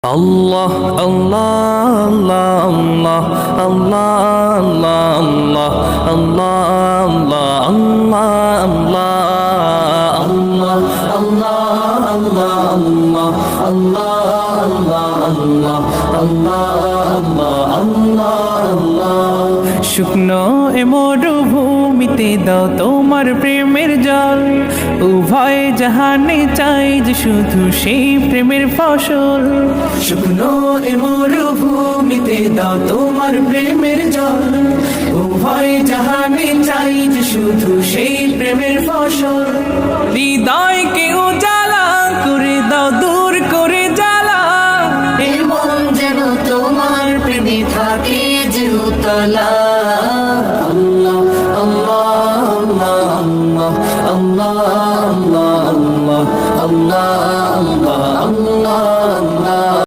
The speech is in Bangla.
আল্লাহ আল্লাহ আল্লাহ আল্লাহ আল্লাহ আল্লাহ আল্লাহ আল্লাহ আল্লাহ আল্লাহ আল্লাহ আল্লাহ শুকনো এ মরুভূমিতে দাও তোমার প্রেমের জল উভয় জাহানে চাই যে শুধু সেই প্রেমের ফসল শুকনো এ মরুভূমিতে দাও তোমার প্রেমের জল উভয় জাহানে চাই যে শুধু সেই প্রেমের ফসল হৃদয়কে